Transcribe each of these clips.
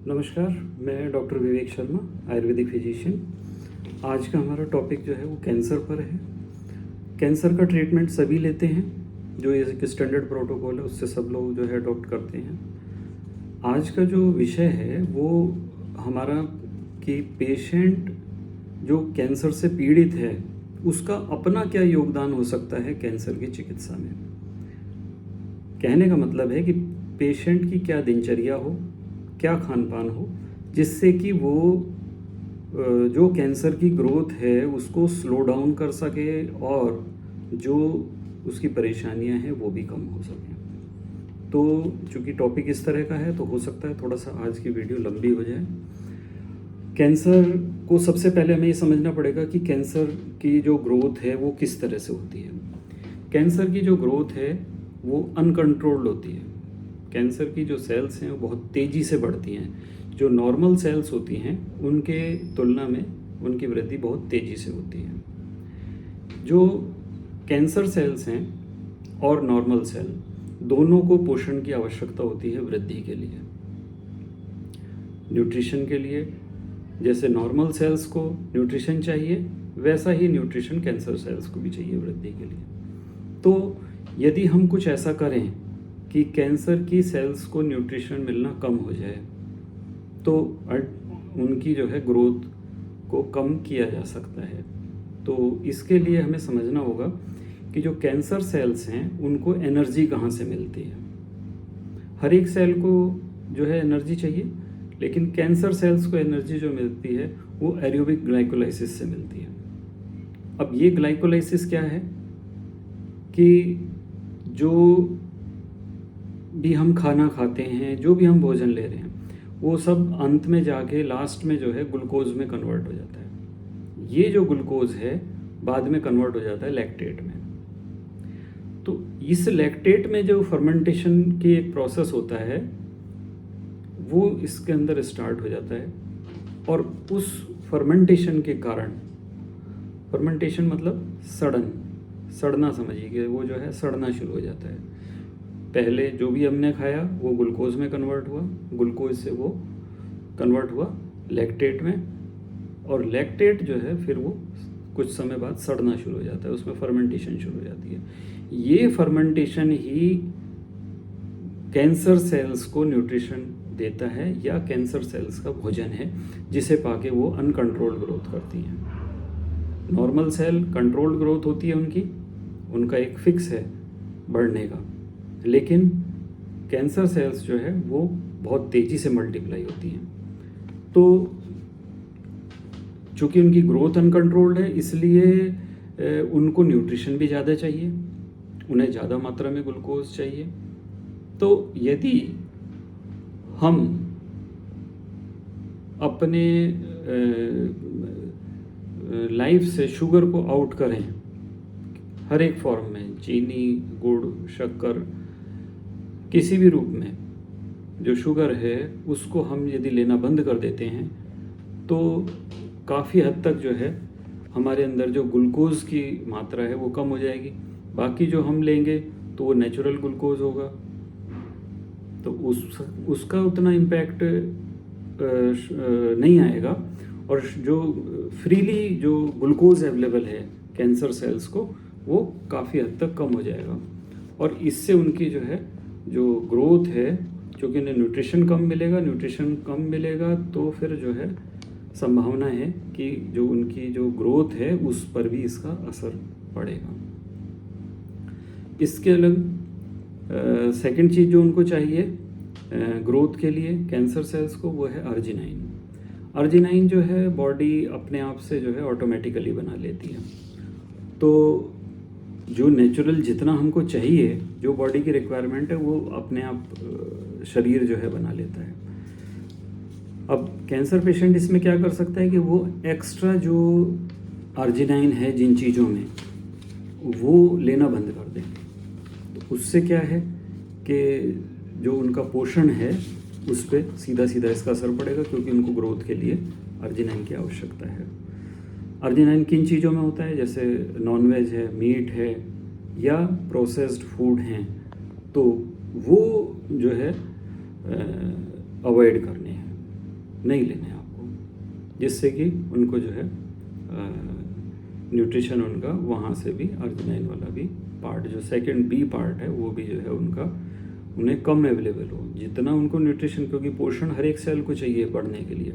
नमस्कार, मैं doctor Vivek Sharma, Ayurvedic physician. आज का हमारा टॉपिक जो है वो कैंसर पर है। कैंसर का ट्रीटमेंट सभी लेते हैं, जो ये एक स्टैंडर्ड प्रोटोकॉल है उससे सब लोग जो है अडॉप्ट करते हैं। आज का जो विषय है वो हमारा कि पेशेंट जो कैंसर से पीड़ित है उसका अपना क्या योगदान हो सकता है कैंसर की चिकित्सा में। कहने का मतलब है कि पेशेंट की क्या दिनचर्या हो, क्या खान पान हो, जिससे कि वो जो कैंसर की ग्रोथ है उसको स्लो डाउन कर सके और जो उसकी परेशानियां हैं वो भी कम हो सकें। तो चूँकि टॉपिक इस तरह का है तो हो सकता है थोड़ा सा आज की वीडियो लंबी हो जाए। कैंसर को सबसे पहले हमें ये समझना पड़ेगा कि कैंसर की जो ग्रोथ है वो किस तरह से होती है। कैंसर की जो ग्रोथ है वो अनकंट्रोल्ड होती है। कैंसर की जो सेल्स हैं वो बहुत तेज़ी से बढ़ती हैं। जो नॉर्मल सेल्स होती हैं उनके तुलना में उनकी वृद्धि बहुत तेज़ी से होती है। जो कैंसर सेल्स हैं और नॉर्मल सेल दोनों को पोषण की आवश्यकता होती है वृद्धि के लिए, न्यूट्रिशन के लिए। जैसे नॉर्मल सेल्स को न्यूट्रिशन चाहिए वैसा ही न्यूट्रिशन कैंसर सेल्स को भी चाहिए वृद्धि के लिए। तो यदि हम कुछ ऐसा करें कि कैंसर की सेल्स को न्यूट्रिशन मिलना कम हो जाए तो उनकी जो है ग्रोथ को कम किया जा सकता है। तो इसके लिए हमें समझना होगा कि जो कैंसर सेल्स हैं उनको एनर्जी कहाँ से मिलती है। हर एक सेल को जो है एनर्जी चाहिए, लेकिन कैंसर सेल्स को एनर्जी जो मिलती है वो एरोबिक ग्लाइकोलाइसिस से मिलती है। अब ये ग्लाइकोलाइसिस क्या है कि जो भी हम खाना खाते हैं, जो भी हम भोजन ले रहे हैं, वो सब अंत में जाके लास्ट में जो है ग्लूकोज में कन्वर्ट हो जाता है। ये जो ग्लूकोज है बाद में कन्वर्ट हो जाता है लैक्टेट में। तो इस लैक्टेट में जो फर्मेंटेशन की एक प्रोसेस होता है वो इसके अंदर स्टार्ट हो जाता है, और उस फर्मेंटेशन के कारण, फर्मेंटेशन मतलब सड़ना समझिए कि वो जो है सड़ना शुरू हो जाता है। पहले जो भी हमने खाया वो ग्लूकोज में कन्वर्ट हुआ, ग्लूकोज से वो कन्वर्ट हुआ लैक्टेट में, और लैक्टेट जो है फिर वो कुछ समय बाद सड़ना शुरू हो जाता है, उसमें फर्मेंटेशन शुरू हो जाती है। ये फर्मेंटेशन ही कैंसर सेल्स को न्यूट्रिशन देता है या कैंसर सेल्स का भोजन है, जिसे पाके वो अनकंट्रोल्ड ग्रोथ करती हैं। नॉर्मल सेल कंट्रोल्ड ग्रोथ होती है उनका एक फिक्स है बढ़ने का, लेकिन कैंसर सेल्स जो है वो बहुत तेज़ी से मल्टीप्लाई होती हैं। तो चूँकि उनकी ग्रोथ अनकंट्रोल्ड है इसलिए उनको न्यूट्रिशन भी ज़्यादा चाहिए, उन्हें ज़्यादा मात्रा में ग्लूकोज चाहिए। तो यदि हम अपने लाइफ से शुगर को आउट करें हर एक फॉर्म में, चीनी, गुड़, शक्कर, किसी भी रूप में जो शुगर है उसको हम यदि लेना बंद कर देते हैं तो काफ़ी हद तक जो है हमारे अंदर जो ग्लूकोज की मात्रा है वो कम हो जाएगी। बाकी जो हम लेंगे तो वो नेचुरल ग्लूकोज होगा, तो उसका उतना इम्पैक्ट नहीं आएगा, और जो फ्रीली जो ग्लूकोज अवेलेबल है कैंसर सेल्स को वो काफ़ी हद तक कम हो जाएगा, और इससे उनकी जो है जो ग्रोथ है, क्योंकि उन्हें न्यूट्रिशन कम मिलेगा तो फिर जो है संभावना है कि जो उनकी जो ग्रोथ है उस पर भी इसका असर पड़ेगा। इसके अलग सेकंड चीज़ जो उनको चाहिए ग्रोथ के लिए कैंसर सेल्स को, वो है अर्जिनाइन। अर्जिनाइन जो है बॉडी अपने आप से जो है ऑटोमेटिकली बना लेती है। तो जो नेचुरल जितना हमको चाहिए, जो बॉडी की रिक्वायरमेंट है वो अपने आप शरीर जो है बना लेता है। अब कैंसर पेशेंट इसमें क्या कर सकता है कि वो एक्स्ट्रा जो अर्जिनाइन है जिन चीज़ों में वो लेना बंद कर दें। तो उससे क्या है कि जो उनका पोषण है उस पर सीधा इसका असर पड़ेगा, क्योंकि उनको ग्रोथ के लिए अर्जिनाइन की आवश्यकता है। अर्जिनाइन किन चीज़ों में होता है, जैसे नॉनवेज है, मीट है या प्रोसेस्ड फूड हैं, तो वो जो है अवॉइड करने हैं। नहीं लेने आपको, जिससे कि उनको जो है न्यूट्रिशन उनका वहाँ से भी अर्जिनाइन वाला भी पार्ट, जो सेकंड बी पार्ट है, वो भी जो है उनका उन्हें कम अवेलेबल हो। जितना उनको न्यूट्रिशन, क्योंकि पोषण हर एक सेल को चाहिए बढ़ने के लिए,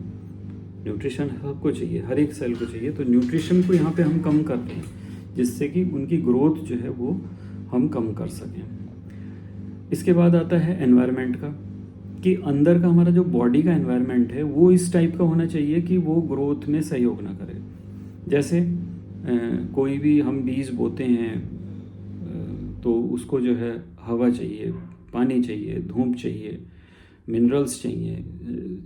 न्यूट्रिशन सबको चाहिए, हर एक सेल को चाहिए, तो न्यूट्रिशन को यहाँ पे हम कम कर रहे हैं, जिससे कि उनकी ग्रोथ जो है वो हम कम कर सकें। इसके बाद आता है एनवायरनमेंट का, कि अंदर का हमारा जो बॉडी का एनवायरनमेंट है वो इस टाइप का होना चाहिए कि वो ग्रोथ में सहयोग ना करे। जैसे कोई भी हम बीज बोते हैं तो उसको जो है हवा चाहिए, पानी चाहिए, धूप चाहिए, मिनरल्स चाहिए,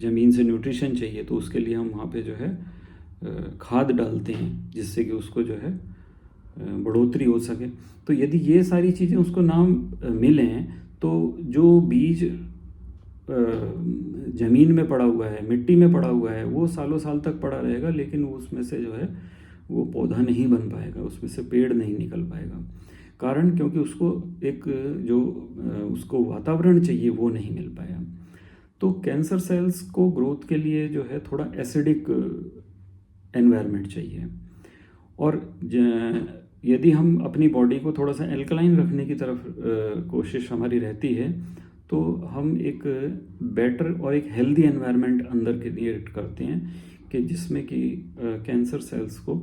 ज़मीन से न्यूट्रिशन चाहिए, तो उसके लिए हम वहाँ पे जो है खाद डालते हैं, जिससे कि उसको जो है बढ़ोतरी हो सके। तो यदि ये सारी चीज़ें उसको ना मिलें तो जो बीज ज़मीन में पड़ा हुआ है, मिट्टी में पड़ा हुआ है, वो सालों साल तक पड़ा रहेगा, लेकिन उसमें से जो है वो पौधा नहीं बन पाएगा, उसमें से पेड़ नहीं निकल पाएगा। कारण क्योंकि उसको एक जो उसको वातावरण चाहिए वो नहीं मिल पाया। तो कैंसर सेल्स को ग्रोथ के लिए जो है थोड़ा एसिडिक एनवायरनमेंट चाहिए, और यदि हम अपनी बॉडी को थोड़ा सा एल्कलाइन रखने की तरफ कोशिश हमारी रहती है, तो हम एक बेटर और एक हेल्दी एनवायरनमेंट अंदर क्रिएट करते हैं, कि जिसमें कि कैंसर सेल्स को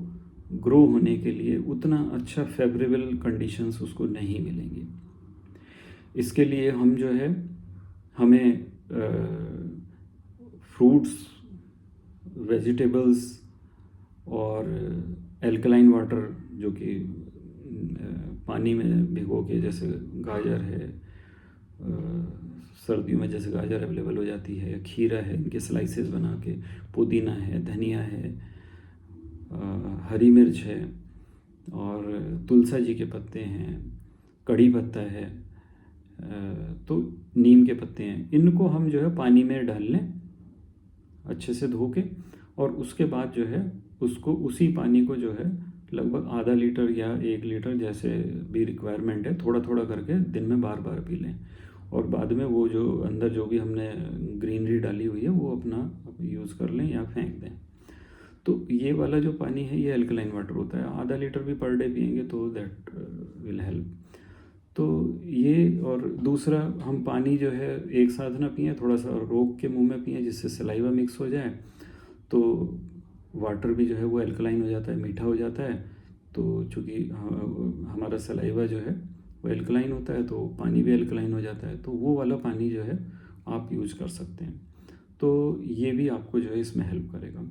ग्रो होने के लिए उतना अच्छा फेवरेबल कंडीशंस उसको नहीं मिलेंगी। इसके लिए हम जो है हमें फ्रूट्स, वेजिटेबल्स और एल्कलाइन वाटर, जो कि पानी में भिगो के, जैसे गाजर है, सर्दियों में जैसे गाजर अवेलेबल हो जाती है, खीरा है, इनके स्लाइसेस बना के, पुदीना है, धनिया है, हरी मिर्च है, और तुलसा जी के पत्ते हैं, कड़ी पत्ता है, तो नीम के पत्ते हैं, इनको हम जो है पानी में डाल लें अच्छे से धो के, और उसके बाद जो है उसको उसी पानी को जो है लगभग आधा लीटर या 1 लीटर जैसे भी रिक्वायरमेंट है, थोड़ा थोड़ा करके दिन में बार बार पी लें, और बाद में वो जो अंदर जो भी हमने ग्रीनरी डाली हुई है वो अपना यूज़ कर लें या फेंक दें। तो ये वाला जो पानी है ये अल्कलाइन वाटर होता है, आधा लीटर भी पर डे पिएंगे तो दैट विल हेल्प। तो ये, और दूसरा, हम पानी जो है एक साथ ना पिएं, थोड़ा सा रोक के मुंह में पिएं, जिससे सलाइवा मिक्स हो जाए, तो वाटर भी जो है वो अल्कलाइन हो जाता है, मीठा हो जाता है। तो चूँकि हमारा सलाइवा जो है वो अल्कलाइन होता है, तो पानी भी अल्कलाइन हो जाता है, तो वो वाला पानी जो है आप यूज कर सकते हैं। तो ये भी आपको जो है इसमें हेल्प करेगा।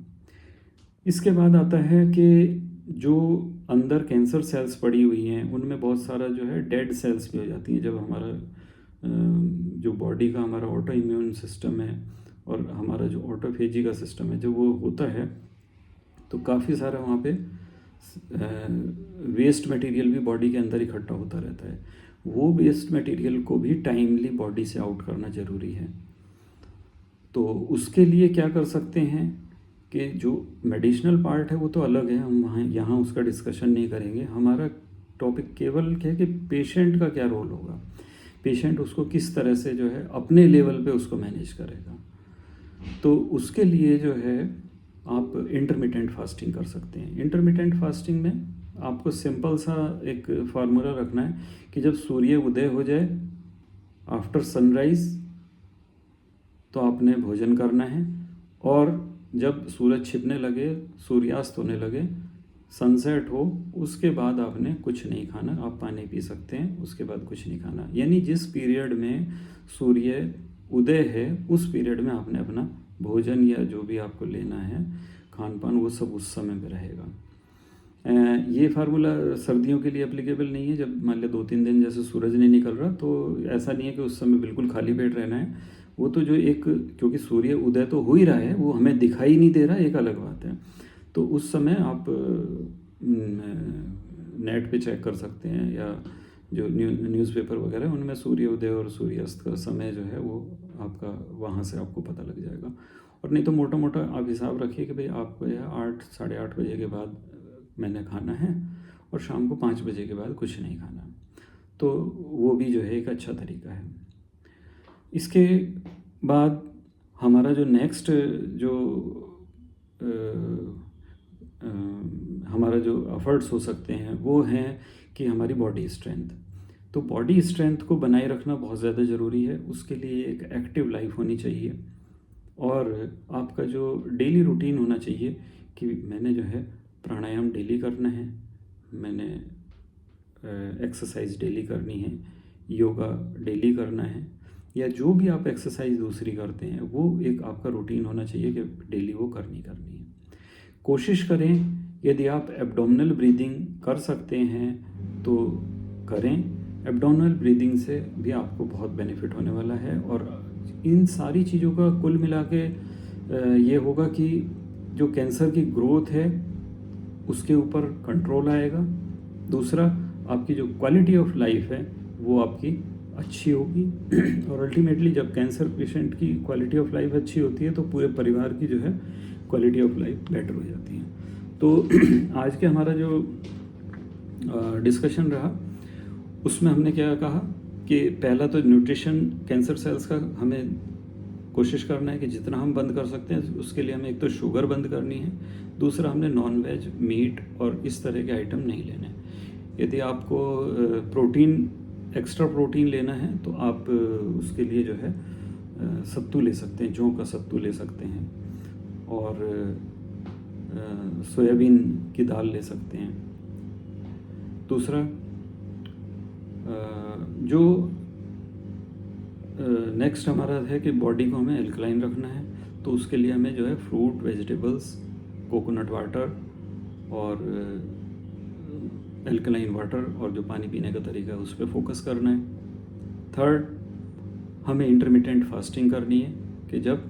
इसके बाद आता है कि जो अंदर कैंसर सेल्स पड़ी हुई हैं उनमें बहुत सारा जो है डेड सेल्स भी हो जाती हैं। जब हमारा जो बॉडी का हमारा ऑटो इम्यून सिस्टम है और हमारा जो ऑटोफेजी का सिस्टम है, जब वो होता है तो काफ़ी सारा वहाँ पे वेस्ट मटेरियल भी बॉडी के अंदर इकट्ठा होता रहता है। वो वेस्ट मटेरियल को भी टाइमली बॉडी से आउट करना ज़रूरी है। तो उसके लिए क्या कर सकते हैं कि जो मेडिसिनल पार्ट है वो तो अलग है, हम वहाँ यहाँ उसका डिस्कशन नहीं करेंगे। हमारा टॉपिक केवल क्या है कि पेशेंट का क्या रोल होगा, पेशेंट उसको किस तरह से जो है अपने लेवल पे उसको मैनेज करेगा। तो उसके लिए जो है आप इंटरमिटेंट फास्टिंग कर सकते हैं। इंटरमिटेंट फास्टिंग में आपको सिंपल सा एक फार्मूला रखना है कि जब सूर्य उदय हो जाए, आफ्टर सनराइज़, तो आपने भोजन करना है, और जब सूरज छिपने लगे, सूर्यास्त होने लगे, सनसेट हो, उसके बाद आपने कुछ नहीं खाना। आप पानी पी सकते हैं, उसके बाद कुछ नहीं खाना। यानी जिस पीरियड में सूर्य उदय है उस पीरियड में आपने अपना भोजन या जो भी आपको लेना है खान पान, वो सब उस समय में रहेगा। ये फार्मूला सर्दियों के लिए एप्लीकेबल नहीं है। जब मान लिया 2-3 दिन जैसे सूरज नहीं निकल रहा, तो ऐसा नहीं है कि उस समय बिल्कुल खाली पेट रहना है। वो तो जो एक, क्योंकि सूर्य उदय तो हो ही रहा है, वो हमें दिखाई नहीं दे रहा, एक अलग बात है। तो उस समय आप नेट पे चेक कर सकते हैं, या जो न्यूज़पेपर वगैरह उनमें सूर्योदय और सूर्यास्त का समय जो है वो आपका वहाँ से आपको पता लग जाएगा। और नहीं तो मोटा मोटा आप हिसाब रखिए कि भाई आपको यह 8 साढ़े 8 बजे के बाद मैंने खाना है, और शाम को 5 बजे के बाद कुछ नहीं खाना। तो वो भी जो है एक अच्छा तरीका है। इसके बाद हमारा जो नेक्स्ट जो हमारा जो एफर्ट्स हो सकते हैं वो हैं कि हमारी बॉडी स्ट्रेंथ। तो बॉडी स्ट्रेंथ को बनाए रखना बहुत ज़्यादा ज़रूरी है। उसके लिए एक एक्टिव लाइफ होनी चाहिए और आपका जो डेली रूटीन होना चाहिए कि मैंने जो है प्राणायाम डेली करना है, मैंने एक्सरसाइज डेली करनी है, योगा डेली करना है, या जो भी आप एक्सरसाइज दूसरी करते हैं वो एक आपका रूटीन होना चाहिए कि डेली वो करनी है। कोशिश करें, यदि आप एब्डोमिनल ब्रीदिंग कर सकते हैं तो करें। एब्डोमिनल ब्रीदिंग से भी आपको बहुत बेनिफिट होने वाला है और इन सारी चीज़ों का कुल मिला के ये होगा कि जो कैंसर की ग्रोथ है उसके ऊपर कंट्रोल आएगा। दूसरा, आपकी जो क्वालिटी ऑफ लाइफ है वो आपकी अच्छी होगी और अल्टीमेटली जब कैंसर पेशेंट की क्वालिटी ऑफ लाइफ अच्छी होती है तो पूरे परिवार की जो है क्वालिटी ऑफ लाइफ बेटर हो जाती है। तो आज के हमारा जो डिस्कशन रहा उसमें हमने क्या कहा कि पहला तो न्यूट्रिशन, कैंसर सेल्स का हमें कोशिश करना है कि जितना हम बंद कर सकते हैं उसके लिए हमें एक तो शुगर बंद करनी है, दूसरा हमने नॉन वेज, मीट और इस तरह के आइटम नहीं लेने। यदि आपको प्रोटीन, एक्स्ट्रा प्रोटीन लेना है तो आप उसके लिए जो है सत्तू ले सकते हैं, जौ का सत्तू ले सकते हैं और सोयाबीन की दाल ले सकते हैं। दूसरा, जो नेक्स्ट हमारा है कि बॉडी को हमें एल्कलाइन रखना है तो उसके लिए हमें जो है फ्रूट, वेजिटेबल्स, कोकोनट वाटर और एल्कलाइन वाटर और जो पानी पीने का तरीका है उस पर फोकस करना है। थर्ड, हमें इंटरमिटेंट फास्टिंग करनी है कि जब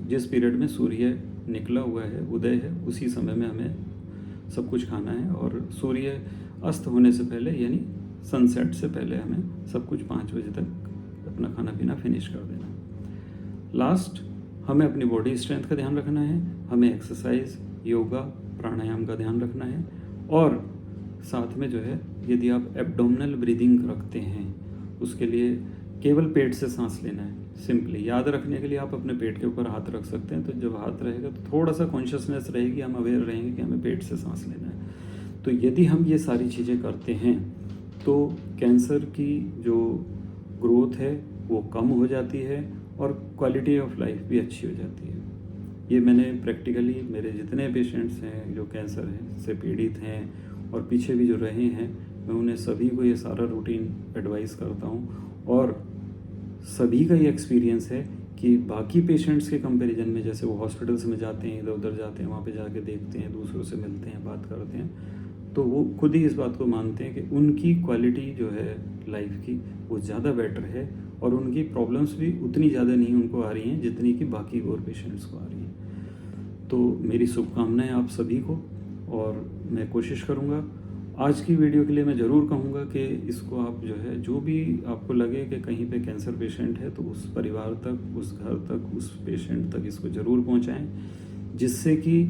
जिस पीरियड में सूर्य निकला हुआ है, उदय है, उसी समय में हमें सब कुछ खाना है और सूर्य अस्त होने से पहले यानी सनसेट से पहले हमें सब कुछ 5 बजे तक अपना खाना पीना फिनिश कर देना। लास्ट, हमें अपनी बॉडी स्ट्रेंथ का ध्यान रखना है, हमें एक्सरसाइज, योगा, प्राणायाम का ध्यान रखना है और साथ में जो है यदि आप एब्डोमिनल ब्रीदिंग रखते हैं उसके लिए केवल पेट से सांस लेना है। सिंपली याद रखने के लिए आप अपने पेट के ऊपर हाथ रख सकते हैं, तो जब हाथ रहेगा तो थोड़ा सा कॉन्शियसनेस रहेगी, हम अवेयर रहेंगे कि हमें पेट से सांस लेना है। तो यदि हम ये सारी चीज़ें करते हैं तो कैंसर की जो ग्रोथ है वो कम हो जाती है और क्वालिटी ऑफ लाइफ भी अच्छी हो जाती है। ये मैंने प्रैक्टिकली मेरे जितने पेशेंट्स हैं जो कैंसर है से पीड़ित हैं और पीछे भी जो रहे हैं, मैं उन्हें सभी को ये सारा रूटीन एडवाइस करता हूँ और सभी का ये एक्सपीरियंस है कि बाकी पेशेंट्स के कंपैरिजन में, जैसे वो हॉस्पिटल्स में जाते हैं, इधर उधर जाते हैं, वहाँ पे जाके देखते हैं, दूसरों से मिलते हैं, बात करते हैं, तो वो खुद ही इस बात को मानते हैं कि उनकी क्वालिटी जो है लाइफ की वो ज़्यादा बेटर है और उनकी प्रॉब्लम्स भी उतनी ज़्यादा नहीं उनको आ रही हैं जितनी कि बाकी और पेशेंट्स को आ रही हैं। तो मेरी शुभकामनाएं आप सभी को और मैं कोशिश करूँगा। आज की वीडियो के लिए मैं ज़रूर कहूँगा कि इसको आप जो है, जो भी आपको लगे कि कहीं पे कैंसर पेशेंट है तो उस परिवार तक, उस घर तक, उस पेशेंट तक इसको ज़रूर पहुँचाएं, जिससे कि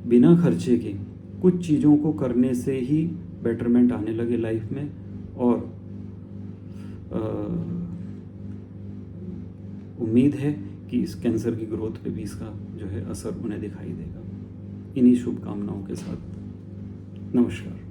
बिना खर्चे के कुछ चीज़ों को करने से ही बेटरमेंट आने लगे लाइफ में और उम्मीद है कि इस कैंसर की ग्रोथ पे भी इसका जो है असर उन्हें दिखाई देगा। इन्हीं शुभकामनाओं के साथ नमस्कार।